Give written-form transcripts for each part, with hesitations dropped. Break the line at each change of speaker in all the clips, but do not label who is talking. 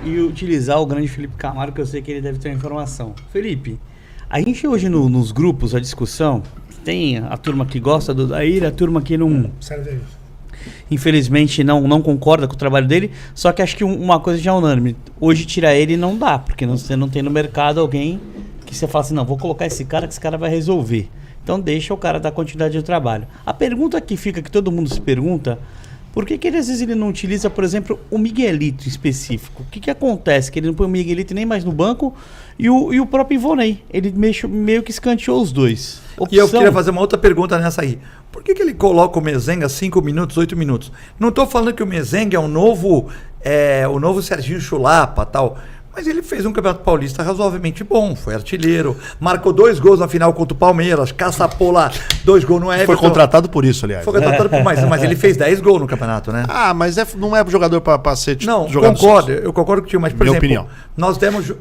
e utilizar o grande Felipe Camargo, que eu sei que ele deve ter uma informação. Felipe, a gente hoje nos grupos, a discussão, tem a turma que gosta do Odair, a turma que não... Infelizmente não concorda com o trabalho dele, só que acho que uma coisa já é unânime. Hoje tirar ele não dá, porque você não tem no mercado alguém que você fala assim, não, vou colocar esse cara que esse cara vai resolver. Então deixa o cara dar continuidade de trabalho. A pergunta que fica, que todo mundo se pergunta, por que às vezes ele não utiliza, por exemplo, o Miguelito específico? O que acontece? Que ele não põe o Miguelito nem mais no banco e o próprio Ivonei. Ele meio que escanteou os dois.
E eu queria fazer uma outra pergunta nessa aí. Por que ele coloca o Mezenga 5 minutos, 8 minutos? Não estou falando que o Mezenga é o novo Serginho Chulapa, tal. Mas ele fez um Campeonato Paulista razoavelmente bom, foi artilheiro, marcou 2 gols na final contra o Palmeiras, caçapou lá 2 gols no Everton.
Foi contratado por isso, aliás.
Foi contratado por mais, mas ele fez 10 gols no campeonato, né?
Ah, mas não é jogador para ser
não,
jogador.
Eu concordo contigo, mas por
Minha
exemplo,
opinião.
Nós demos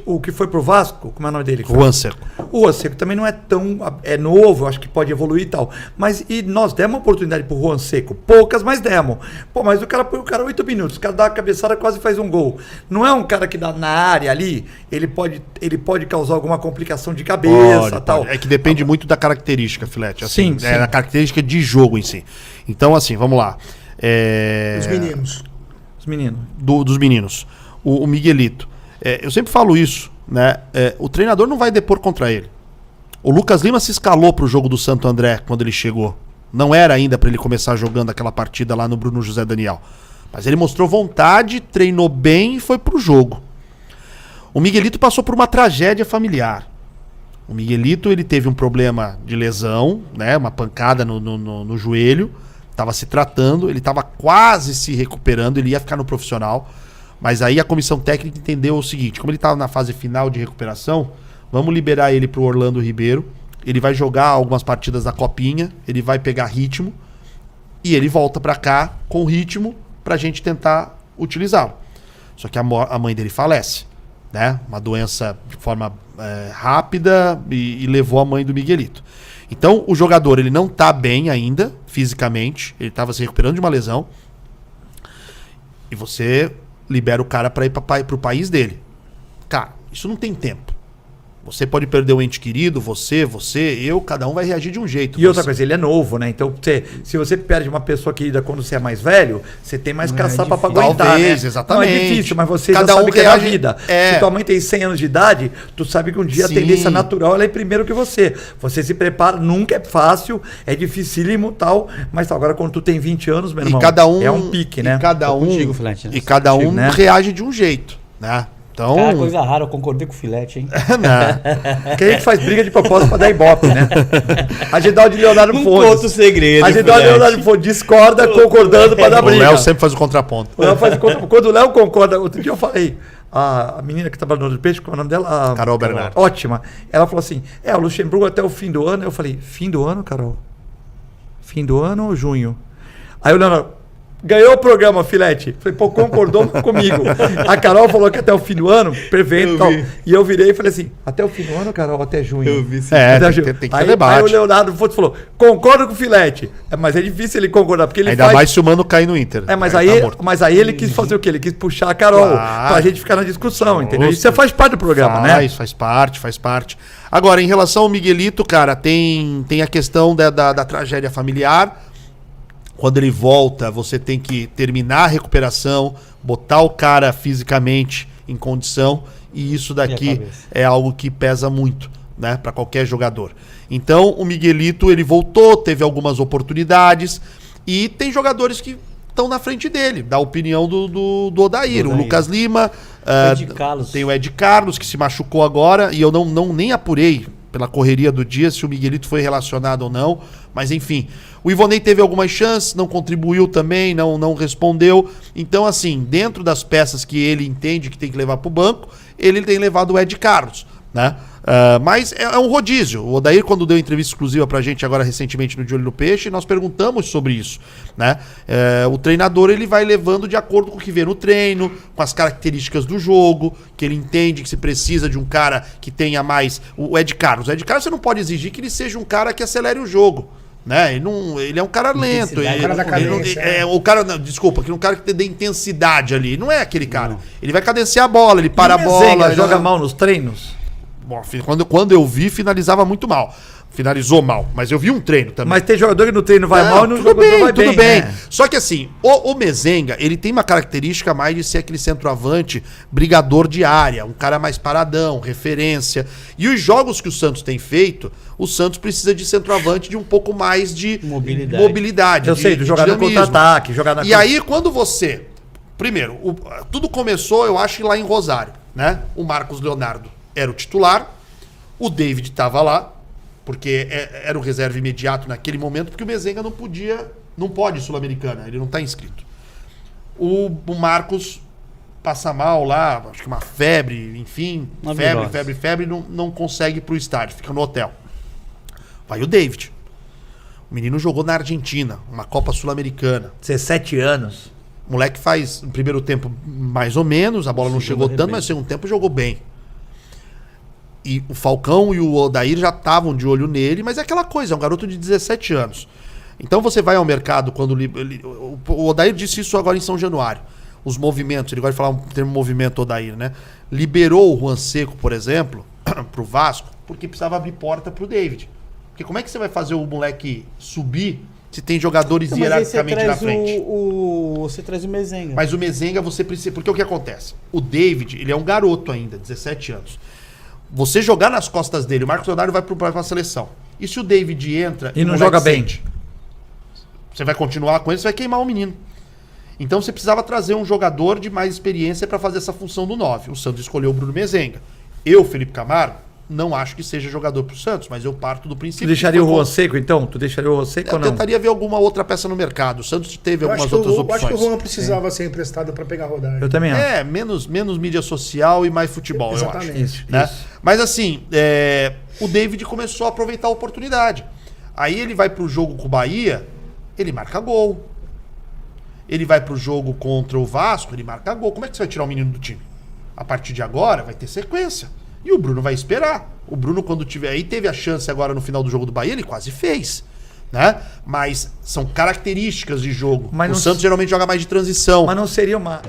o que foi pro Vasco, como é o nome dele?
Juan Seco.
O Juan Seco também não é tão, é novo, eu acho que pode evoluir e tal, mas e nós demos oportunidade pro Juan Seco, poucas, mas demos. Pô, mas o cara põe o cara 8 minutos, o cara dá uma cabeçada, quase faz um gol. Não é um cara que dá na área ali, ele pode causar alguma complicação de cabeça, tal.
É que depende muito da característica, Filete. Assim,
sim.
Da característica de jogo em si. Então, assim, vamos lá.
Os meninos.
Dos meninos. O Miguelito. Eu sempre falo isso, né? O treinador não vai depor contra ele. O Lucas Lima se escalou pro jogo do Santo André quando ele chegou. Não era ainda para ele começar jogando aquela partida lá no Bruno José Daniel. Mas ele mostrou vontade, treinou bem e foi pro jogo. O Miguelito passou por uma tragédia familiar. O Miguelito, ele teve um problema de lesão, né? Uma pancada no joelho. Estava se tratando, ele estava quase se recuperando, ele ia ficar no profissional. Mas aí a comissão técnica entendeu o seguinte, como ele estava na fase final de recuperação, vamos liberar ele para o Orlando Ribeiro. Ele vai jogar algumas partidas da Copinha, ele vai pegar ritmo e ele volta para cá com ritmo para a gente tentar utilizá-lo. Só que a mãe dele falece. Né? Uma doença de forma rápida e levou a mãe do Miguelito. Então o jogador ele não está bem ainda fisicamente, ele estava se recuperando de uma lesão e você libera o cara para ir para o país dele. Cara, isso não tem tempo. Você pode perder um ente querido, eu, cada um vai reagir de um jeito.
E outra coisa, ele é novo, né? Então, se você perde uma pessoa querida quando você é mais velho, você tem mais caçapa pra aguentar,
talvez,
né?
exatamente.
Não é difícil, mas você
cada
já sabe que
reage,
é a vida. Se tua mãe tem 100 anos de idade, tu sabe que um dia a tendência natural ela é primeiro que você. Você se prepara, nunca é fácil, é dificílimo e tal, mas agora quando tu tem 20 anos, meu irmão, é um pique, né?
E cada um né? reage de um jeito, né? Então...
Cara, coisa rara, eu concordei com o Filete, hein?
Porque a gente faz briga de propósito pra dar ibope, né? A Gedal de Leonardo Fontes.
Conta o segredo.
A Gedal de Leonardo Fontes discorda, concordando pra dar briga.
O Léo sempre faz o contraponto.
Quando o Léo concorda, outro dia eu falei, a menina que trabalha no do Peixe, qual é o nome dela?
Carol Bernardo.
Ótima. Ela falou assim, o Luxemburgo até o fim do ano. Eu falei, fim do ano, Carol? Fim do ano ou junho? Aí o Leonardo... Ganhou o programa, Filete. Falei, pô, concordou comigo. A Carol falou que até o fim do ano, prevento e tal. E eu virei e falei assim, até o fim do ano, Carol, até junho.
Eu vi sim.
Tem que ter debate.
Aí o Leonardo Fontes falou, concordo com o Filete. Mas é difícil ele concordar, porque ele
ainda mais se o Mano cair no Inter.
Mas aí ele quis fazer o quê? Ele quis puxar a Carol pra gente ficar na discussão, entendeu? Isso faz parte do programa, né?
Faz parte. Agora, em relação ao Miguelito, cara, tem a questão da tragédia familiar. Quando ele volta, você tem que terminar a recuperação, botar o cara fisicamente em condição, e isso daqui é algo que pesa muito, né, para qualquer jogador. Então, o Miguelito, ele voltou, teve algumas oportunidades, e tem jogadores que estão na frente dele, da opinião do Odair. O Lucas Lima, tem o Ed Carlos, que se machucou agora, e eu nem apurei pela correria do dia se o Miguelito foi relacionado ou não, mas enfim. O Ivonei teve algumas chances, não contribuiu também, não respondeu. Então, assim, dentro das peças que ele entende que tem que levar para o banco, ele tem levado o Ed Carlos, né? Mas é um rodízio. O Odair, quando deu entrevista exclusiva pra gente agora recentemente no De Olho no Peixe, nós perguntamos sobre isso, né? O treinador, ele vai levando de acordo com o que vê no treino, com as características do jogo, que ele entende que se precisa de um cara que tenha mais... O Ed Carlos. O Ed Carlos, você não pode exigir que ele seja um cara que acelere o jogo, Né? Ele é um cara lento.
Intensidade,
Ele,
o cara da
cadência,
é o cara, não, desculpa, que um cara que tem intensidade ali. Não é aquele cara.
Não.
Ele vai cadenciar a bola, ele para a bola.
Mezenga
ele
joga mal nos treinos?
Bom, quando eu vi, finalizava muito mal. Finalizou mal, mas eu vi um treino também.
Mas tem jogador que no treino vai mal e no
tudo
jogo
bem,
vai
tudo
bem.
bem.
Né?
Só que assim, o Mezenga, ele tem uma característica mais de ser aquele centroavante brigador de área, um cara mais paradão, referência. E os jogos que o Santos tem feito, o Santos precisa de centroavante de um pouco mais de mobilidade.
Eu sei, do jogar no contra-ataque, jogar na
E aí, quando você... Primeiro, tudo começou, eu acho, lá em Rosário, né? O Marcos Leonardo era o titular, o David estava lá, porque era o reserva imediato naquele momento, porque o Mezenga não pode Sul-Americana, ele não está inscrito. O Marcos passa mal lá, acho que uma febre, enfim, febre, não consegue ir pro estádio, fica no hotel. Vai o David. O menino jogou na Argentina, uma Copa Sul-Americana.
17 anos.
O moleque faz no primeiro tempo mais ou menos, a bola não chegou tanto, mas no segundo tempo jogou bem. E o Falcão e o Odair já estavam de olho nele, mas é aquela coisa, é um garoto de 17 anos. Então você vai ao mercado quando... O Odair disse isso agora em São Januário. Os movimentos, ele gosta de falar um termo movimento Odair, né? Liberou o Juan Seco, por exemplo, pro Vasco, porque precisava abrir porta pro David. Porque como é que você vai fazer o moleque subir se tem jogadores
Então,
hierarquicamente na frente?
Você traz o Mezenga.
Mas o Mezenga você precisa... Porque o que acontece? O David, ele é um garoto ainda, 17 anos. Você jogar nas costas dele, o Marcos Leonardo vai para a seleção. E se o David entra
E não
o
joga bem?
sente, você vai continuar com ele, você vai queimar o menino. Então você precisava trazer um jogador de mais experiência para fazer essa função do 9. O Santos escolheu o Bruno Mezenga. Eu, Felipe Camargo, não acho que seja jogador pro Santos, mas eu parto do princípio...
Tu deixaria o Juan Seco, então? Tu deixaria o Juan Seco ou
Eu
não?
tentaria ver alguma outra peça no mercado. O Santos teve
Eu
algumas
acho que
outras
eu
opções.
acho que o Juan precisava ser emprestado para pegar rodagem.
Eu também acho.
Menos mídia social e mais futebol, eu
Exatamente.
acho.
Isso,
Né?
isso.
Mas assim, o David começou a aproveitar a oportunidade. Aí ele vai pro jogo com o Bahia, ele marca gol. Ele vai pro jogo contra o Vasco, ele marca gol. Como é que você vai tirar o menino do time? A partir de agora vai ter sequência. E o Bruno vai esperar. O Bruno, quando tiver aí, teve a chance agora no final do jogo do Bahia, ele quase fez. Né? Mas são características de jogo.
Mas
o
não
Santos geralmente joga mais de transição.
Mas não seria uma...